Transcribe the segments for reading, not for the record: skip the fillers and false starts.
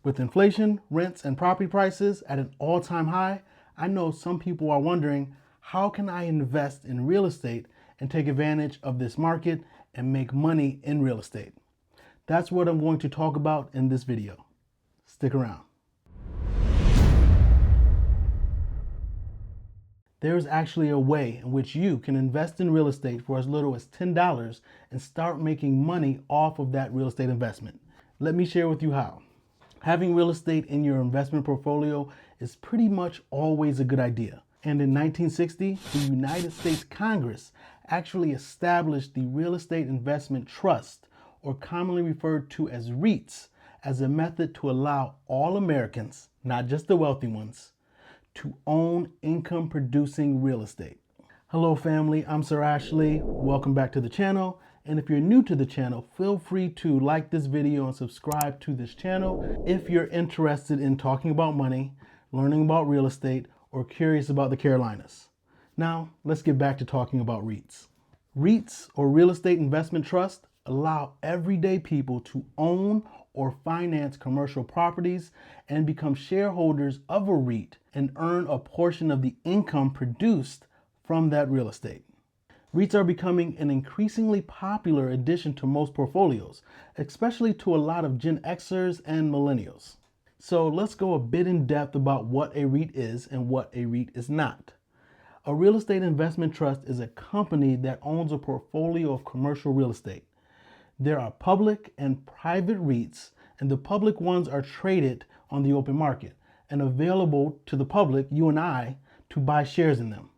With inflation, rents, and property prices at an all-time high, I know some people are wondering, how can I invest in real estate and take advantage of this market and make money in real estate? That's what I'm going to talk about in this video. Stick around. There's actually a way in which you can invest in real estate for as little as $10 and start making money off of that real estate investment. Let me share with you how. Having real estate in your investment portfolio is pretty much always a good idea. And in 1960, the United States Congress actually established the Real Estate Investment Trust, or commonly referred to as REITs, as a method to allow all Americans, not just the wealthy ones, to own income-producing real estate. Hello family, I'm Sir Ashley. Welcome back to the channel. And if you're new to the channel, feel free to like this video and subscribe to this channel if you're interested in talking about money, learning about real estate, or curious about the Carolinas. Now, let's get back to talking about REITs. REITs, or Real Estate Investment Trust, allow everyday people to own or finance commercial properties and become shareholders of a REIT and earn a portion of the income produced from that real estate. REITs are becoming an increasingly popular addition to most portfolios, especially to a lot of Gen Xers and millennials. So let's go a bit in depth about what a REIT is and what a REIT is not. A real estate investment trust is a company that owns a portfolio of commercial real estate. There are public and private REITs, and the public ones are traded on the open market and available to the public, you and I, to buy shares in them.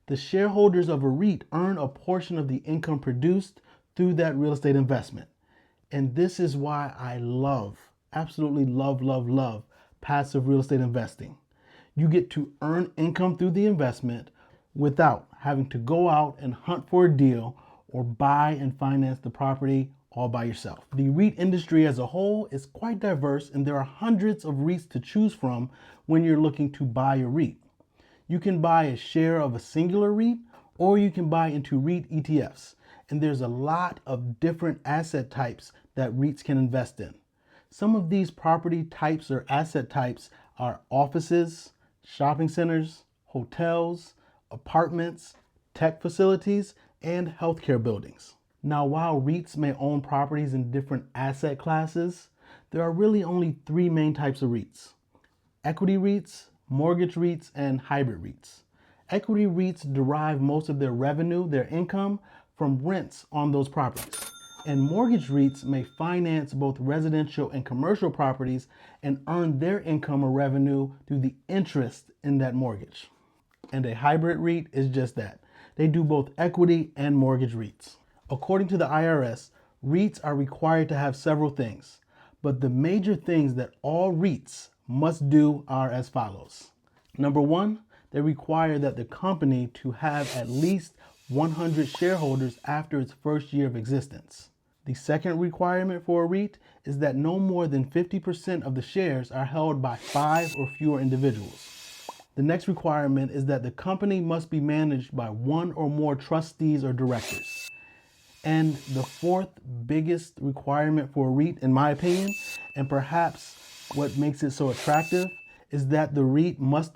The shareholders of a REIT earn a portion of the income produced through that real estate investment. And this is why I absolutely love passive real estate investing. You get to earn income through the investment without having to go out and hunt for a deal or buy and finance the property all by yourself. The REIT industry as a whole is quite diverse, and there are hundreds of REITs to choose from when you're looking to buy a REIT. You can buy a share of a singular REIT, or you can buy into REIT ETFs. And there's a lot of different asset types that REITs can invest in. Some of these property types or asset types are offices, shopping centers, hotels, apartments, tech facilities, and healthcare buildings. Now, while REITs may own properties in different asset classes, there are really only three main types of REITs: equity REITs, mortgage REITs, and hybrid REITs. Equity REITs derive most of their revenue, their income, from rents on those properties. And mortgage REITs may finance both residential and commercial properties and earn their income or revenue through the interest in that mortgage. And a hybrid REIT is just that. They do both equity and mortgage REITs. According to the IRS, REITs are required to have several things, but the major things that all REITs must do are as follows. Number one, they require that the company to have at least 100 shareholders after its first year of existence. The second requirement for a REIT is that no more than 50% of the shares are held by 5 or fewer individuals. The next requirement is that the company must be managed by 1 or more trustees or directors. And the fourth biggest requirement for a REIT, in my opinion, and perhaps what makes it so attractive, is that the REIT must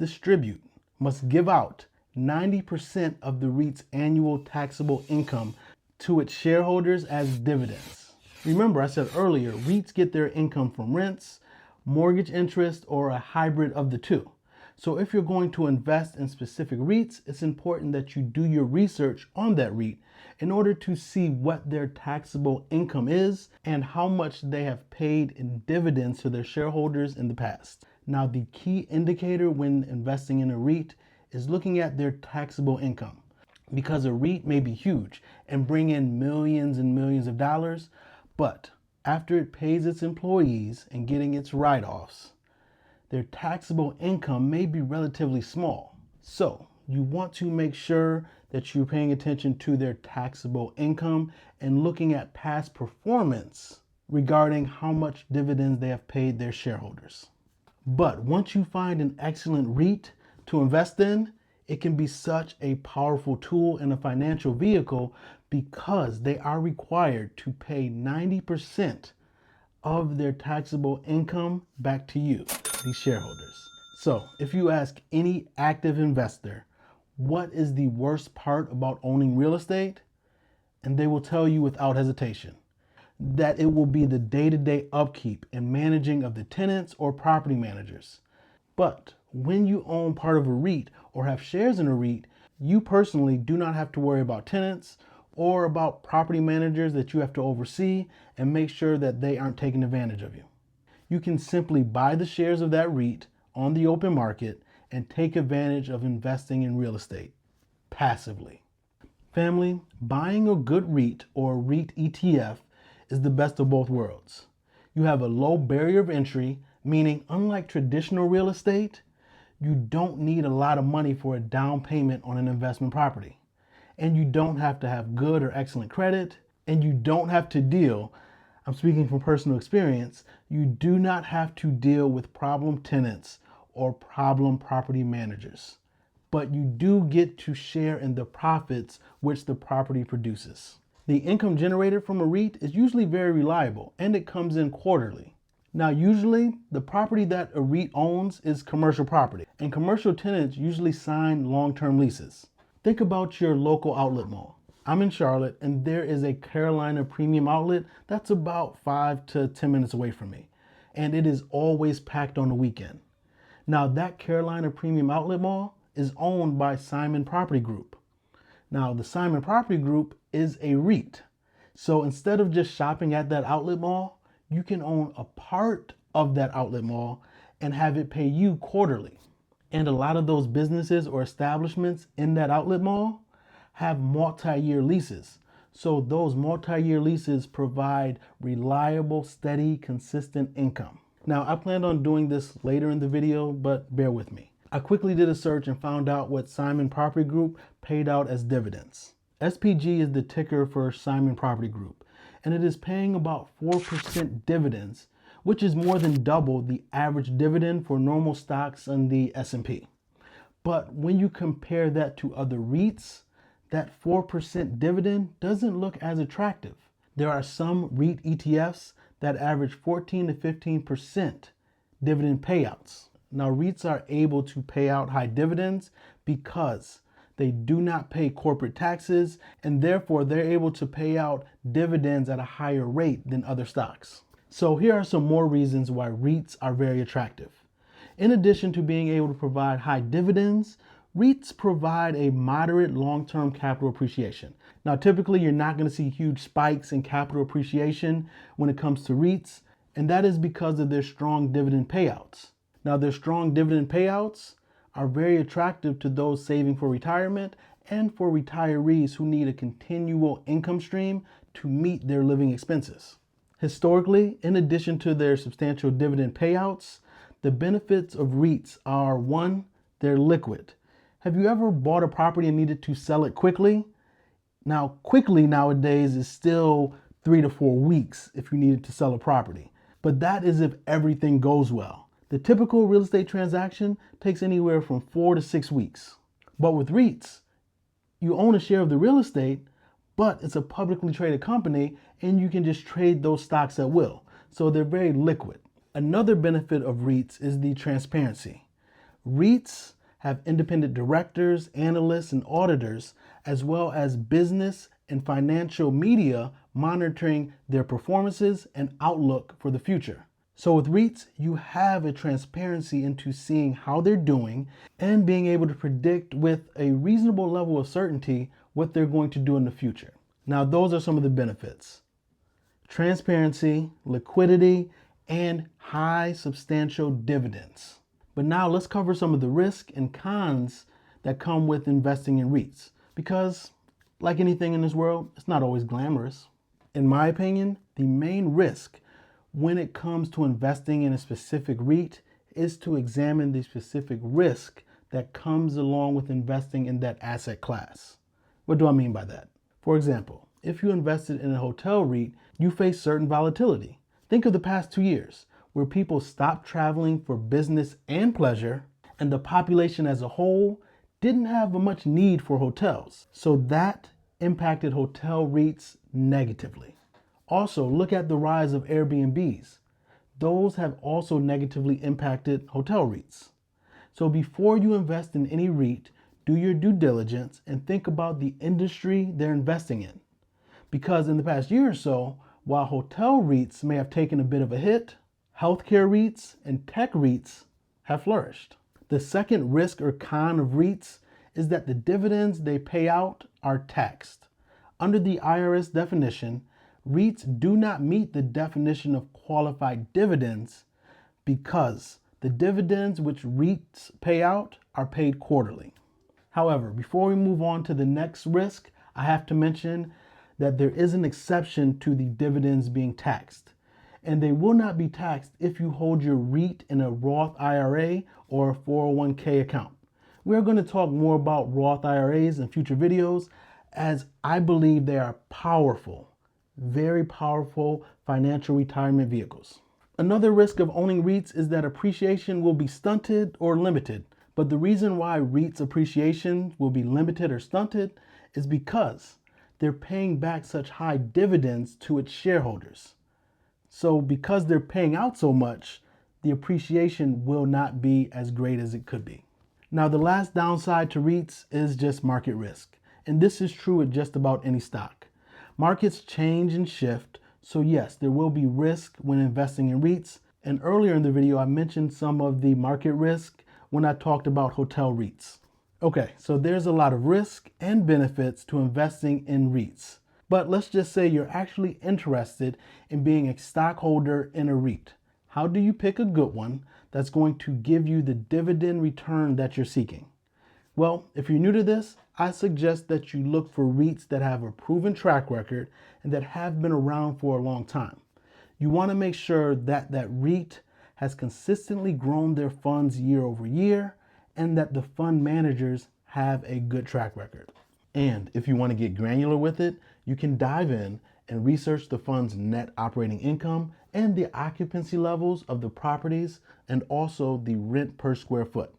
give out 90% of the REIT's annual taxable income to its shareholders as dividends. Remember, I said earlier, REITs get their income from rents, mortgage interest, or a hybrid of the two. So if you're going to invest in specific REITs, it's important that you do your research on that REIT in order to see what their taxable income is and how much they have paid in dividends to their shareholders in the past. Now, the key indicator when investing in a REIT is looking at their taxable income, because a REIT may be huge and bring in millions and millions of dollars, but after it pays its employees and getting its write-offs, their taxable income may be relatively small. So you want to make sure that you're paying attention to their taxable income and looking at past performance regarding how much dividends they have paid their shareholders. But once you find an excellent REIT to invest in, it can be such a powerful tool in a financial vehicle because they are required to pay 90% of their taxable income back to you, the shareholders. So if you ask any active investor, what is the worst part about owning real estate? And they will tell you without hesitation that it will be the day-to-day upkeep and managing of the tenants or property managers. But when you own part of a REIT or have shares in a REIT, you personally do not have to worry about tenants or about property managers that you have to oversee and make sure that they aren't taking advantage of you. You can simply buy the shares of that REIT on the open market and take advantage of investing in real estate passively. Family, buying a good REIT or REIT ETF is the best of both worlds. You have a low barrier of entry, meaning unlike traditional real estate, you don't need a lot of money for a down payment on an investment property. And you don't have to have good or excellent credit, and you don't have to deal, I'm speaking from personal experience, you do not have to deal with problem tenants or problem property managers. But you do get to share in the profits which the property produces. The income generated from a REIT is usually very reliable and it comes in quarterly. Now, usually the property that a REIT owns is commercial property, and commercial tenants usually sign long-term leases. Think about your local outlet mall. I'm in Charlotte and there is a Carolina premium outlet that's about 5 to 10 minutes away from me, and it is always packed on the weekend. Now, that Carolina premium outlet mall is owned by Simon Property Group. Now, the Simon Property Group is a REIT. So instead of just shopping at that outlet mall, you can own a part of that outlet mall and have it pay you quarterly. And a lot of those businesses or establishments in that outlet mall have multi-year leases. So those multi-year leases provide reliable, steady, consistent income. Now, I planned on doing this later in the video, but bear with me. I quickly did a search and found out what Simon Property Group paid out as dividends. SPG is the ticker for Simon Property Group, and it is paying about 4% dividends, which is more than double the average dividend for normal stocks on the S&P. But when you compare that to other REITs, that 4% dividend doesn't look as attractive. There are some REIT ETFs that average 14 to 15% dividend payouts. Now, REITs are able to pay out high dividends because they do not pay corporate taxes, and therefore they're able to pay out dividends at a higher rate than other stocks. So here are some more reasons why REITs are very attractive. In addition to being able to provide high dividends, REITs provide a moderate long-term capital appreciation. Now, typically you're not going to see huge spikes in capital appreciation when it comes to REITs, and that is because of their strong dividend payouts. Now, their strong dividend payouts are very attractive to those saving for retirement and for retirees who need a continual income stream to meet their living expenses. Historically, in addition to their substantial dividend payouts, the benefits of REITs are: one, they're liquid. Have you ever bought a property and needed to sell it quickly? Now, quickly nowadays is still 3 to 4 weeks if you needed to sell a property, but that is if everything goes well. The typical real estate transaction takes anywhere from 4 to 6 weeks. But with REITs, you own a share of the real estate, but it's a publicly traded company and you can just trade those stocks at will. So they're very liquid. Another benefit of REITs is the transparency. REITs have independent directors, analysts, and auditors, as well as business and financial media monitoring their performances and outlook for the future. So with REITs, you have a transparency into seeing how they're doing and being able to predict with a reasonable level of certainty what they're going to do in the future. Now, those are some of the benefits: transparency, liquidity, and high substantial dividends. But now let's cover some of the risks and cons that come with investing in REITs, because like anything in this world, it's not always glamorous. In my opinion, the main risk when it comes to investing in a specific REIT is to examine the specific risk that comes along with investing in that asset class. What do I mean by that? For example, if you invested in a hotel REIT, you face certain volatility. Think of the past 2 years, where people stopped traveling for business and pleasure, and the population as a whole didn't have much need for hotels. So that impacted hotel REITs negatively. Also, look at the rise of Airbnbs. those have also negatively impacted hotel REITs. So before you invest in any REIT, do your due diligence and think about the industry they're investing in. Because in the past year or so, while hotel REITs may have taken a bit of a hit, healthcare REITs and tech REITs have flourished. The second risk or con of REITs is that the dividends they pay out are taxed. Under the IRS definition, REITs do not meet the definition of qualified dividends because the dividends which REITs pay out are paid quarterly. However, before we move on to the next risk, I have to mention that there is an exception to the dividends being taxed. And they will not be taxed if you hold your REIT in a Roth IRA or a 401k account. We're going to talk more about Roth IRAs in future videos, as I believe they are powerful, very powerful financial retirement vehicles. Another risk of owning REITs is that appreciation will be stunted or limited. But the reason why REITs appreciation will be limited or stunted is because they're paying back such high dividends to its shareholders. So because they're paying out so much, the appreciation will not be as great as it could be. Now, the last downside to REITs is just market risk. And this is true with just about any stock. Markets change and shift. So yes, there will be risk when investing in REITs. And earlier in the video, I mentioned some of the market risk when I talked about hotel REITs. Okay, so there's a lot of risk and benefits to investing in REITs. But let's just say you're actually interested in being a stockholder in a REIT. How do you pick a good one that's going to give you the dividend return that you're seeking? Well, if you're new to this, I suggest that you look for REITs that have a proven track record and that have been around for a long time. You want to make sure that that REIT has consistently grown their funds year over year and that the fund managers have a good track record. And if you want to get granular with it, you can dive in and research the fund's net operating income and the occupancy levels of the properties and also the rent per square foot.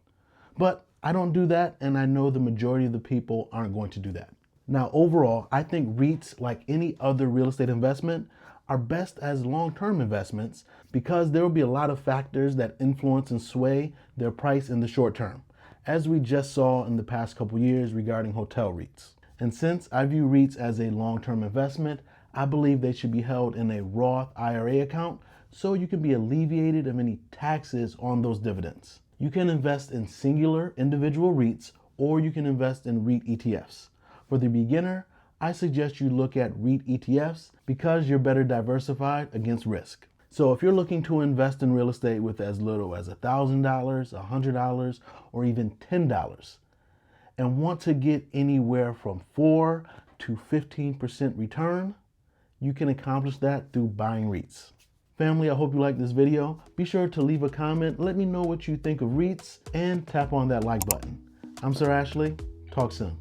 But I don't do that, and I know the majority of the people aren't going to do that. Now, overall, I think REITs, like any other real estate investment, are best as long-term investments because there will be a lot of factors that influence and sway their price in the short term, as we just saw in the past couple years regarding hotel REITs. And since I view REITs as a long-term investment, I believe they should be held in a Roth IRA account so you can be alleviated of any taxes on those dividends. You can invest in singular individual REITs or you can invest in REIT ETFs. For the beginner, I suggest you look at REIT ETFs because you're better diversified against risk. So if you're looking to invest in real estate with as little as $1,000, $100, or even $10, and want to get anywhere from 4 to 15% return, you can accomplish that through buying REITs. Family, I hope you liked this video. Be sure to leave a comment. Let me know what you think of REITs and tap on that like button. I'm Sir Ashley. Talk soon.